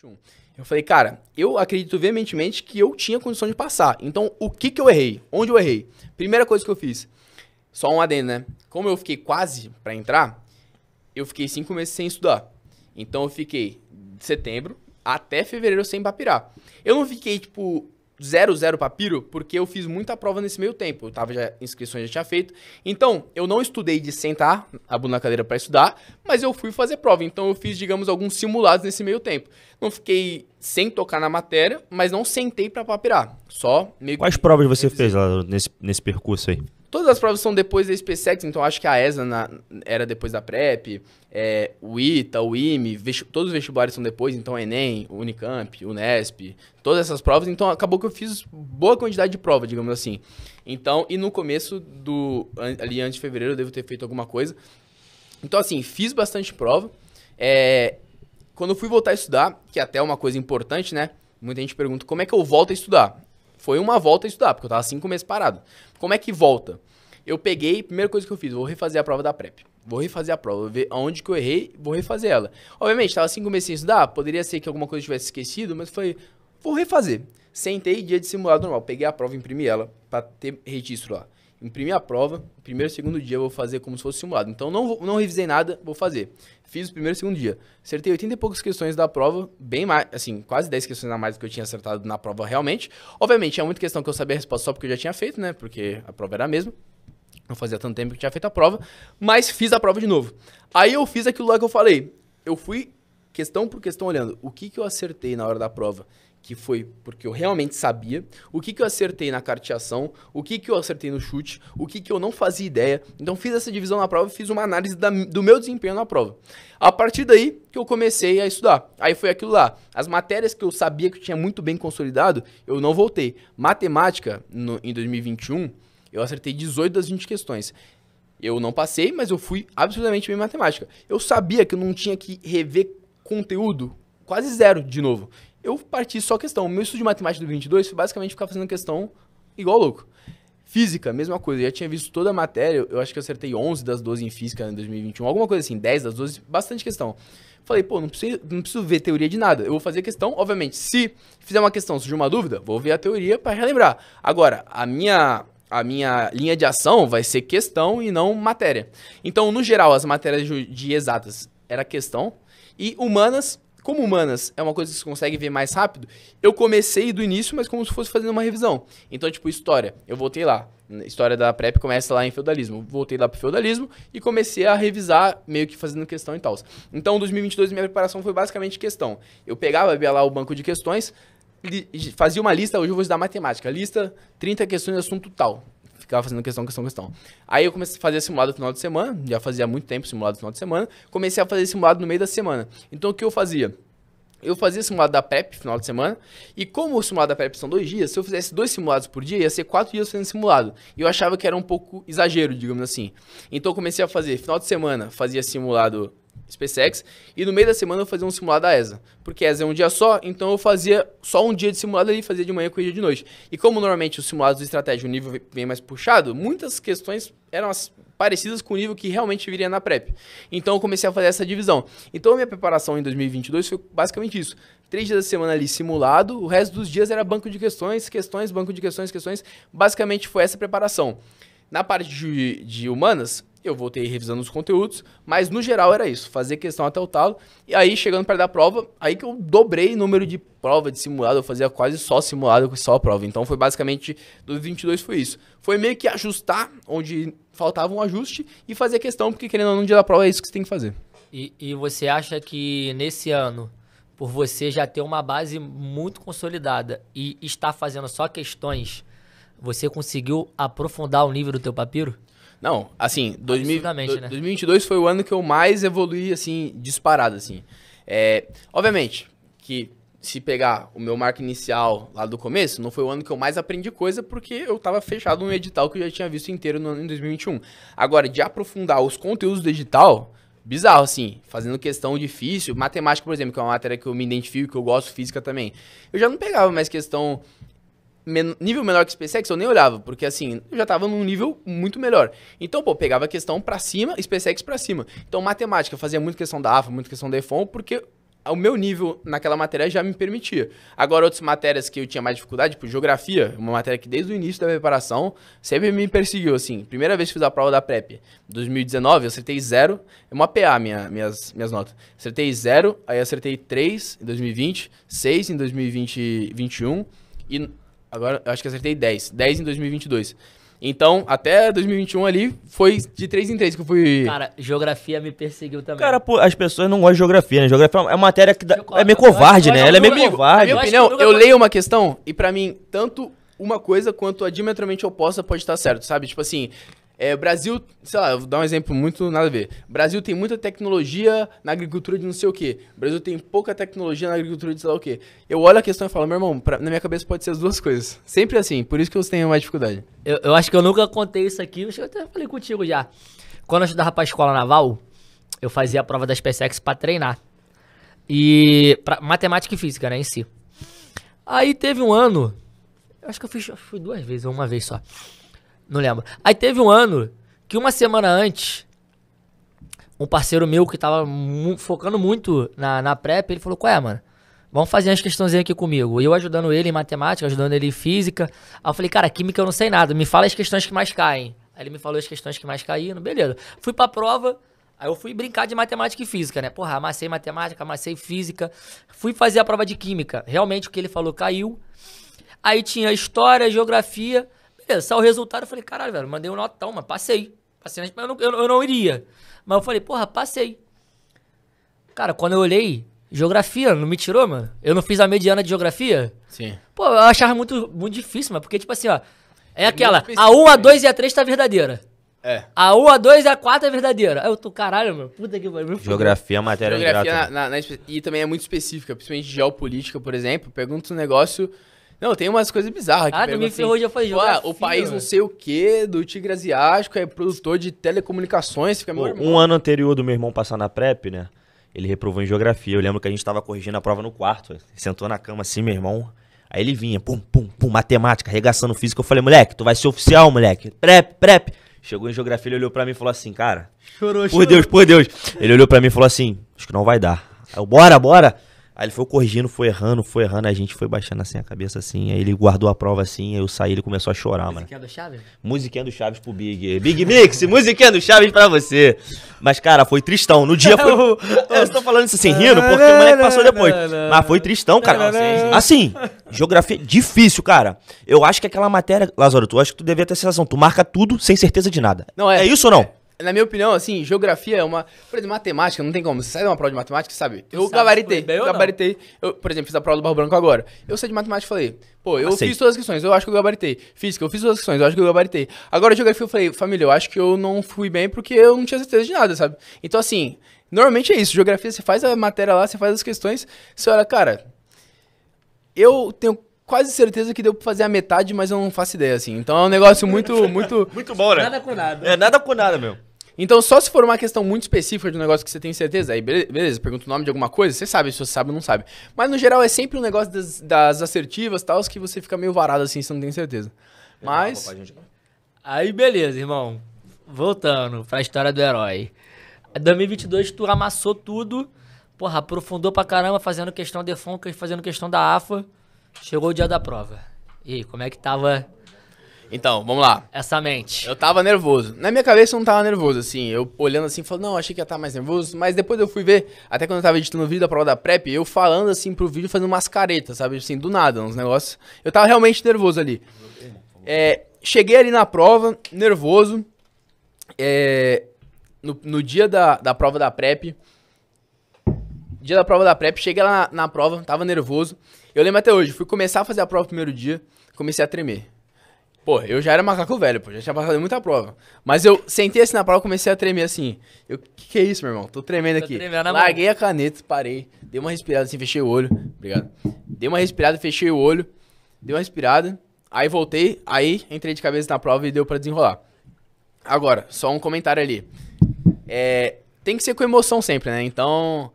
2021. Eu falei, cara, eu acredito veementemente que eu tinha condição de passar. Então, o que que eu errei? Onde eu errei? Primeira coisa que eu fiz, só um adendo, né? Como eu fiquei quase pra entrar, eu fiquei 5 meses sem estudar. Então, eu fiquei de setembro até fevereiro sem papirar. Eu não fiquei, tipo, 0 papiro, porque eu fiz muita prova nesse meio tempo. Eu tava já, inscrições já tinha feito. Então, eu não estudei de sentar a bunda na cadeira pra estudar, mas eu fui fazer prova. Então, eu fiz, digamos, alguns simulados nesse meio tempo. Não fiquei sem tocar na matéria, mas não sentei pra papirar. Só meio que... Quais provas você fez lá nesse percurso aí? Todas as provas são depois da SpaceX, então acho que a ESA era depois da PrEP, o ITA, o IME, todos os vestibulares são depois, então Enem, Unicamp, Unesp, todas essas provas, então acabou que eu fiz boa quantidade de prova, digamos assim. Então, e no começo ali antes de fevereiro eu devo ter feito alguma coisa. Então assim, fiz bastante prova. Quando eu fui voltar a estudar, que é até uma coisa importante, né? Muita gente pergunta como é que eu volto a estudar. Foi uma volta a estudar, porque eu tava 5 meses parado. Como é que volta? Eu peguei, primeira coisa que eu fiz, vou refazer a prova da PrEP. Vou refazer a prova, vou ver aonde que eu errei, vou refazer ela. Obviamente, tava 5 meses sem estudar, poderia ser que alguma coisa eu tivesse esquecido, mas foi, vou refazer. Sentei, dia de simulado normal, peguei a prova, imprimi ela, pra ter registro lá. Imprimi a prova, primeiro e segundo dia eu vou fazer como se fosse simulado. Então não revisei nada, vou fazer. Fiz o primeiro e segundo dia. Acertei 80 e poucas questões da prova, bem mais, assim, quase 10 questões a mais do que eu tinha acertado na prova realmente. Obviamente, é muita questão que eu sabia a resposta só porque eu já tinha feito, né? Porque a prova era a mesma. Não fazia tanto tempo que eu tinha feito a prova, mas fiz a prova de novo. Aí eu fiz aquilo lá que eu falei. Eu fui questão por questão olhando o que eu acertei na hora da prova, que foi porque eu realmente sabia, o que eu acertei na carteação, o que eu acertei no chute, o que eu não fazia ideia. Então fiz essa divisão na prova e fiz uma análise do meu desempenho na prova. A partir daí que eu comecei a estudar. Aí foi aquilo lá. As matérias que eu sabia que eu tinha muito bem consolidado, eu não voltei. Matemática, em 2021, eu acertei 18 das 20 questões. Eu não passei, mas eu fui absolutamente bem em matemática. Eu sabia que eu não tinha que rever conteúdo, quase zero de novo. Eu parti só questão. O meu estudo de matemática do 22 foi basicamente ficar fazendo questão igual louco. Física, mesma coisa. Eu já tinha visto toda a matéria. Eu acho que eu acertei 11 das 12 em física em 2021. Alguma coisa assim, 10 das 12, bastante questão. Falei, pô, não preciso ver teoria de nada. Eu vou fazer questão, obviamente. Se fizer uma questão, surgir uma dúvida, vou ver a teoria para relembrar. Agora, a minha linha de ação vai ser questão e não matéria. Então, no geral, as matérias de exatas era questão. E humanas... Como humanas é uma coisa que você consegue ver mais rápido, eu comecei do início, mas como se fosse fazendo uma revisão. Então, tipo, história, eu voltei lá. História da PrEP começa lá em feudalismo. Voltei lá pro feudalismo e comecei a revisar, meio que fazendo questão e tal. Então, 2022, minha preparação foi basicamente questão. Eu pegava, via lá o banco de questões, fazia uma lista, hoje eu vou estudar matemática. Lista, 30 questões de assunto tal. Ficava fazendo questão. Aí eu comecei a fazer simulado no final de semana, já fazia muito tempo simulado no final de semana, comecei a fazer simulado no meio da semana. Então o que eu fazia? Eu fazia simulado da PrEP no final de semana, e como o simulado da PrEP são 2 dias, se eu fizesse 2 simulados por dia, ia ser 4 dias fazendo simulado. E eu achava que era um pouco exagero, digamos assim. Então eu comecei a fazer, final de semana, fazia simulado SpaceX, e no meio da semana eu fazia um simulado da ESA. Porque a ESA é um dia só, então eu fazia só um dia de simulado ali, fazia de manhã com o dia de noite. E como normalmente os simulados de estratégia, o nível vem mais puxado, muitas questões eram parecidas com o nível que realmente viria na PrEP. Então eu comecei a fazer essa divisão. Então a minha preparação em 2022 foi basicamente isso. 3 dias da semana ali simulado, o resto dos dias era banco de questões, banco de questões. Basicamente foi essa preparação. Na parte de humanas, eu voltei revisando os conteúdos, mas no geral era isso, fazer questão até o talo. E aí, chegando perto da prova, aí que eu dobrei o número de prova de simulado, eu fazia quase só simulado com só a prova. Então foi basicamente, 2022 foi isso. Foi meio que ajustar onde faltava um ajuste e fazer questão, porque querendo ou não, no dia da prova é isso que você tem que fazer. E você acha que nesse ano, por você já ter uma base muito consolidada e estar fazendo só questões, você conseguiu aprofundar o nível do teu papiro? Não, assim, 2022 né? foi o ano que eu mais evoluí, assim, disparado, assim. Obviamente, que se pegar o meu marco inicial lá do começo, não foi o ano que eu mais aprendi coisa, porque eu tava fechado no edital que eu já tinha visto inteiro em 2021. Agora, de aprofundar os conteúdos do edital, bizarro, assim, fazendo questão difícil, matemática, por exemplo, que é uma matéria que eu me identifico, que eu gosto, física também. Eu já não pegava mais questão... nível menor que SpaceX, eu nem olhava, porque assim, eu já tava num nível muito melhor. Então, pô, pegava a questão pra cima, SpaceX pra cima. Então, matemática, fazia muita questão da AFA, muita questão da EFON, porque o meu nível naquela matéria já me permitia. Agora, outras matérias que eu tinha mais dificuldade, tipo geografia, uma matéria que desde o início da preparação sempre me perseguiu, assim. Primeira vez que fiz a prova da PrEP, 2019, eu acertei 0. É uma PA minhas notas. Acertei 0, aí acertei 3 em 2020, 6 em 2021 e agora eu acho que acertei 10 em 2022. Então, até 2021 ali, foi de 3 em 3 que eu fui... Cara, geografia me perseguiu também. Cara, pô, as pessoas não gostam de geografia, né? Geografia é uma matéria que é meio covarde, né? Ela é meio covarde. Na minha opinião, eu leio uma questão e pra mim, tanto uma coisa quanto a diametralmente oposta pode estar certo, sabe? Tipo assim, Brasil, sei lá, eu vou dar um exemplo muito nada a ver. Brasil tem muita tecnologia na agricultura de não sei o quê. Brasil tem pouca tecnologia na agricultura de sei lá o quê. Eu olho a questão e falo, meu irmão, na minha cabeça pode ser as duas coisas. Sempre assim, por isso que eu tenho mais dificuldade. Eu acho que eu nunca contei isso aqui, acho que eu até falei contigo já. Quando eu estudava pra escola naval, eu fazia a prova da SpaceX pra treinar. E pra matemática e física, né, em si. Aí teve um ano, eu acho que eu fui 2 vezes, ou uma vez só. Não lembro. Aí teve um ano que uma semana antes, um parceiro meu que tava focando muito na PrEP, ele falou, qual é, mano? Vamos fazer umas questãozinhas aqui comigo. E eu ajudando ele em matemática, ajudando ele em física. Aí eu falei, cara, química eu não sei nada, me fala as questões que mais caem. Aí ele me falou as questões que mais caíam, beleza. Fui pra prova, aí eu fui brincar de matemática e física, né? Porra, amassei matemática, amassei física. Fui fazer a prova de química. Realmente o que ele falou caiu. Aí tinha história, geografia. Beleza, saiu o resultado, eu falei, caralho, velho, mandei um notão, mas passei. Passei, eu não iria. Mas eu falei, porra, passei. Cara, quando eu olhei, geografia, não me tirou, mano? Eu não fiz a mediana de geografia? Sim. Pô, eu achava muito difícil, mas porque, tipo assim, ó, é aquela, a 1, a 2 e a 3 tá verdadeira. É. A 1, a 2 e a 4 é verdadeira. Aí eu tô, caralho, mano, puta que pariu. Geografia é uma matéria Geografia ingrata. e também é muito específica, principalmente geopolítica, por exemplo. Pergunta um negócio... Não, tem umas coisas bizarras aqui. Ah, não me ferrou, já foi geografia. O país não sei o quê, do tigre asiático, é produtor de telecomunicações, fica meu irmão. Um ano anterior do meu irmão passar na PrEP, né? Ele reprovou em geografia. Eu lembro que a gente tava corrigindo a prova no quarto. Ele sentou na cama assim, meu irmão. Aí ele vinha, pum, pum, pum, matemática, arregaçando física. Eu falei, moleque, tu vai ser oficial, moleque. PrEP. Chegou em geografia, ele olhou pra mim e falou assim, cara... Chorou. Por Deus. Ele olhou pra mim e falou assim, acho que não vai dar. Aí eu, bora. Aí ele foi corrigindo, foi errando, a gente foi baixando assim a cabeça assim, aí ele guardou a prova assim, aí eu saí, ele começou a chorar, mano. Musiquinha do Chaves? Musiquinha do Chaves pro Big Mix, musiquinha do Chaves pra você. Mas, cara, foi tristão. No dia foi... Eu estou falando isso assim, rindo, porque o moleque passou depois. Mas foi tristão, cara. Assim, geografia difícil, cara. Eu acho que aquela matéria... Lázaro, tu acha que tu devia ter a sensação, tu marca tudo sem certeza de nada. Não, é isso ou não? Na minha opinião, assim, geografia é uma... Por exemplo, matemática, não tem como. Você sai de uma prova de matemática, sabe? Eu gabaritei. Eu, por exemplo, fiz a prova do Barro Branco agora. Eu saí de matemática e falei, pô, eu fiz todas as questões, eu acho que eu gabaritei. Física, eu fiz todas as questões, eu acho que eu gabaritei. Agora, geografia, eu falei, família, eu acho que eu não fui bem porque eu não tinha certeza de nada, sabe? Então, assim, normalmente é isso. Geografia, você faz a matéria lá, você faz as questões, você olha, cara, eu tenho quase certeza que deu pra fazer a metade, mas eu não faço ideia, assim. Então é um negócio muito bom, né? Nada com nada. É, nada com nada, meu. Então, só se for uma questão muito específica de um negócio que você tem certeza, aí beleza, pergunta o nome de alguma coisa, você sabe, se você sabe ou não sabe. Mas, no geral, é sempre um negócio das assertivas e tal, que você fica meio varado assim, você não tem certeza. Mas... Aí, beleza, irmão. Voltando pra história do herói. Em 2022, tu amassou tudo, porra, aprofundou pra caramba, fazendo questão de Foncas, fazendo questão da AFA. Chegou o dia da prova. E aí, como é que tava... Então, vamos lá. Essa mente. Eu tava nervoso. Na minha cabeça eu não tava nervoso, assim. Eu olhando assim, falando, não, achei que ia estar mais nervoso. Mas depois eu fui ver, até quando eu tava editando o vídeo da prova da PrEP, eu falando assim pro vídeo, fazendo umas caretas, sabe? Assim, do nada, uns negócios. Eu tava realmente nervoso ali. Cheguei ali na prova, nervoso. No dia da prova da PrEP. Dia da prova da PrEP, cheguei lá na prova, tava nervoso. Eu lembro até hoje, fui começar a fazer a prova no primeiro dia, comecei a tremer. Pô, eu já era macaco velho, pô, já tinha passado muita prova. Mas eu sentei assim na prova, comecei a tremer assim. Que é isso, meu irmão? Tô tremendo aqui. Larguei a caneta, parei, dei uma respirada assim, fechei o olho. Obrigado. Dei uma respirada, fechei o olho, dei uma respirada, aí voltei, aí entrei de cabeça na prova e deu pra desenrolar. Agora, só um comentário ali. Tem que ser com emoção sempre, né? Então,